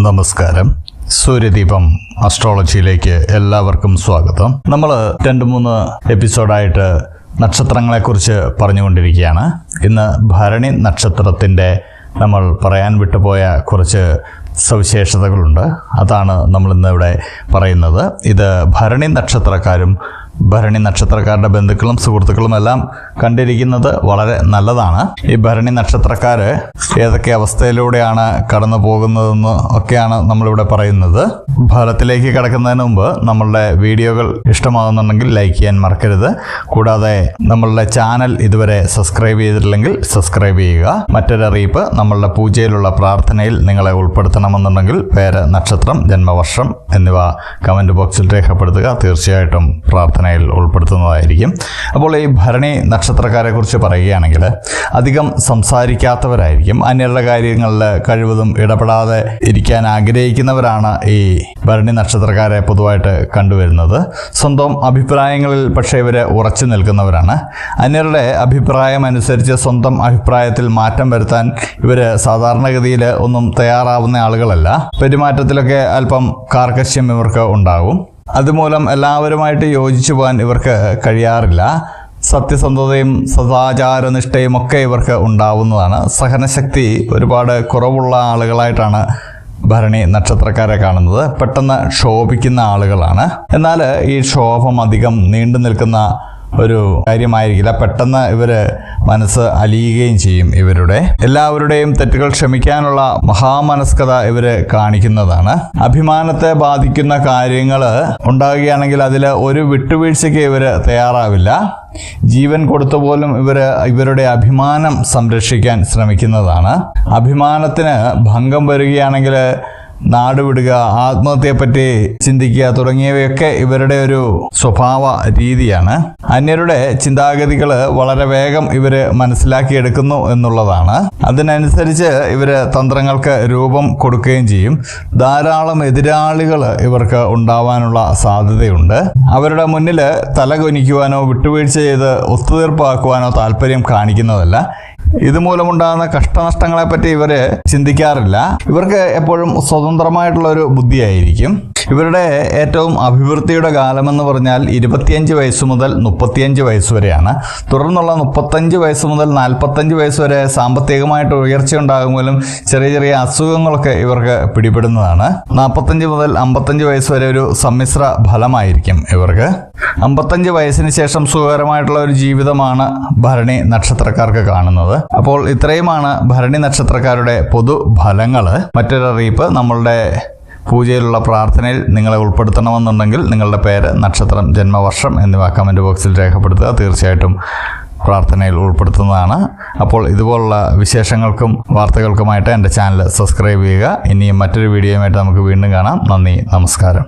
നമസ്കാരം. സൂര്യദീപം അസ്ട്രോളജിയിലേക്ക് എല്ലാവർക്കും സ്വാഗതം. നമ്മൾ 2-3 എപ്പിസോഡായിട്ട് നക്ഷത്രങ്ങളെക്കുറിച്ച് പറഞ്ഞുകൊണ്ടിരിക്കുകയാണ്. ഇന്ന് ഭരണി നക്ഷത്രത്തിൻ്റെ നമ്മൾ പറയാൻ വിട്ടുപോയ കുറച്ച് സവിശേഷതകളുണ്ട്. അതാണ് നമ്മളിന്ന് ഇവിടെ പറയുന്നത്. ഇത് ഭരണി നക്ഷത്രക്കാരും ഭരണി നക്ഷത്രക്കാരുടെ ബന്ധുക്കളും സുഹൃത്തുക്കളും എല്ലാം കണ്ടിരിക്കുന്നത് വളരെ നല്ലതാണ്. ഈ ഭരണി നക്ഷത്രക്കാർ ഏതൊക്കെ അവസ്ഥയിലൂടെയാണ് കടന്നു പോകുന്നതെന്ന് ഒക്കെയാണ് നമ്മളിവിടെ പറയുന്നത്. ഫലത്തിലേക്ക് കടക്കുന്നതിന് മുമ്പ് നമ്മളുടെ വീഡിയോകൾ ഇഷ്ടമാകുന്നുണ്ടെങ്കിൽ ലൈക്ക് ചെയ്യാൻ മറക്കരുത്. കൂടാതെ നമ്മളുടെ ചാനൽ ഇതുവരെ സബ്സ്ക്രൈബ് ചെയ്തിട്ടില്ലെങ്കിൽ സബ്സ്ക്രൈബ് ചെയ്യുക. മറ്റൊരറിയിപ്പ്, നമ്മളുടെ പൂജയിലുള്ള പ്രാർത്ഥനയിൽ നിങ്ങളെ ഉൾപ്പെടുത്തണമെന്നുണ്ടെങ്കിൽ പേര്, നക്ഷത്രം, ജന്മവർഷം എന്നിവ കമൻറ്റ് ബോക്സിൽ രേഖപ്പെടുത്തുക. തീർച്ചയായിട്ടും പ്രാർത്ഥന ഉൾപ്പെടുത്തുന്നതായിരിക്കും. അപ്പോൾ ഈ ഭരണി നക്ഷത്രക്കാരെ കുറിച്ച് പറയുകയാണെങ്കിൽ അധികം സംസാരിക്കാത്തവരായിരിക്കും. അന്യരുടെ കാര്യങ്ങളിൽ കഴിവതും ഇടപെടാതെ ഇരിക്കാൻ ആഗ്രഹിക്കുന്നവരാണ് ഈ ഭരണി നക്ഷത്രക്കാരെ പൊതുവായിട്ട് കണ്ടുവരുന്നത്. സ്വന്തം അഭിപ്രായങ്ങളിൽ പക്ഷേ ഇവർ ഉറച്ചു നിൽക്കുന്നവരാണ്. അന്യരുടെ അഭിപ്രായം അനുസരിച്ച് സ്വന്തം അഭിപ്രായത്തിൽ മാറ്റം വരുത്താൻ ഇവർ സാധാരണഗതിയിൽ ഒന്നും തയ്യാറാവുന്ന ആളുകളല്ല. പെരുമാറ്റത്തിലൊക്കെ അല്പം കാർക്കശ്യം ഇവർക്ക് ഉണ്ടാകും. അതുമൂലം എല്ലാവരുമായിട്ട് യോജിച്ചു പോകാൻ ഇവർക്ക് കഴിയാറില്ല. സത്യസന്ധതയും സദാചാരനിഷ്ഠയും ഒക്കെ ഇവർക്ക് ഉണ്ടാവുന്നതാണ്. സഹനശക്തി ഒരുപാട് കുറവുള്ള ആളുകളായിട്ടാണ് ഭരണി നക്ഷത്രക്കാരെ കാണുന്നത്. പെട്ടെന്ന് ക്ഷോഭിക്കുന്ന ആളുകളാണ്. എന്നാൽ ഈ ക്ഷോഭം അധികം നീണ്ടു നിൽക്കുന്ന ഒരു കാര്യമായിരിക്കില്ല. പെട്ടെന്ന് ഇവർ മനസ്സ് അലിയുകയും ചെയ്യും. ഇവരുടെ എല്ലാവരുടെയും തെറ്റുകൾ ക്ഷമിക്കാനുള്ള മഹാമനസ്കത ഇവർ കാണിക്കുന്നതാണ്. അഭിമാനത്തെ ബാധിക്കുന്ന കാര്യങ്ങൾ ഉണ്ടാകുകയാണെങ്കിൽ അതിൽ ഒരു വിട്ടുവീഴ്ചയ്ക്ക് ഇവർ തയ്യാറാവില്ല. ജീവൻ കൊടുത്തുപോലും ഇവരുടെ അഭിമാനം സംരക്ഷിക്കാൻ ശ്രമിക്കുന്നതാണ്. അഭിമാനത്തിന് ഭംഗം വരികയാണെങ്കിൽ നാടുവിടുക, ആത്മഹത്യയെപ്പറ്റി ചിന്തിക്കുക തുടങ്ങിയവയൊക്കെ ഇവരുടെ ഒരു സ്വഭാവ രീതിയാണ്. അന്യരുടെ ചിന്താഗതികൾ വളരെ വേഗം ഇവർ മനസ്സിലാക്കിയെടുക്കുന്നു എന്നുള്ളതാണ്. അതിനനുസരിച്ച് ഇവർ തന്ത്രങ്ങൾക്ക് രൂപം കൊടുക്കുകയും ചെയ്യും. ധാരാളം എതിരാളികൾ ഇവർക്ക് ഉണ്ടാവാനുള്ള സാധ്യതയുണ്ട്. അവരുടെ മുന്നിൽ തലകുനിക്കുവാനോ വിട്ടുവീഴ്ച ചെയ്ത് ഒത്തുതീർപ്പാക്കുവാനോ താല്പര്യം കാണിക്കുന്നതല്ല. ഇതുമൂലമുണ്ടാകുന്ന കഷ്ടനഷ്ടങ്ങളെപ്പറ്റി ഇവർ ചിന്തിക്കാറില്ല. ഇവർക്ക് എപ്പോഴും സ്വതന്ത്രമായിട്ടുള്ള ഒരു ബുദ്ധിയായിരിക്കും. ഇവരുടെ ഏറ്റവും അഭിവൃദ്ധിയുടെ കാലമെന്ന് പറഞ്ഞാൽ 25 വയസ്സ് മുതൽ 35 വയസ്സ് വരെയാണ്. തുടർന്നുള്ള 35 വയസ്സ് മുതൽ 45 വയസ്സ് വരെ സാമ്പത്തികമായിട്ട് ഉയർച്ച ഉണ്ടാകുമ്പോഴും ചെറിയ ചെറിയ അസുഖങ്ങളൊക്കെ ഇവർക്ക് പിടിപെടുന്നതാണ്. 45 മുതൽ 55 വയസ്സ് വരെ ഒരു സമ്മിശ്ര ഫലമായിരിക്കും ഇവർക്ക്. 55 വയസ്സിന് ശേഷം സുഖകരമായിട്ടുള്ള ഒരു ജീവിതമാണ് ഭരണി നക്ഷത്രക്കാർക്ക് കാണുന്നത്. അപ്പോൾ ഇത്രയുമാണ് ഭരണി നക്ഷത്രക്കാരുടെ പൊതുഫലങ്ങൾ. മറ്റൊരറിയിപ്പ്, നമ്മളുടെ പൂജയിലുള്ള പ്രാർത്ഥനയിൽ നിങ്ങളെ ഉൾപ്പെടുത്തണമെന്നുണ്ടെങ്കിൽ നിങ്ങളുടെ പേര്, നക്ഷത്രം, ജന്മവർഷം എന്നിവ കമൻറ്റ് ബോക്സിൽ രേഖപ്പെടുത്തുക. തീർച്ചയായിട്ടും പ്രാർത്ഥനയിൽ ഉൾപ്പെടുത്തുന്നതാണ്. അപ്പോൾ ഇതുപോലുള്ള വിശേഷങ്ങൾക്കും വാർത്തകൾക്കുമായിട്ട് എൻ്റെ ചാനൽ സബ്സ്ക്രൈബ് ചെയ്യുക. ഇനിയും മറ്റൊരു വീഡിയോയുമായിട്ട് നമുക്ക് വീണ്ടും കാണാം. നന്ദി, നമസ്കാരം.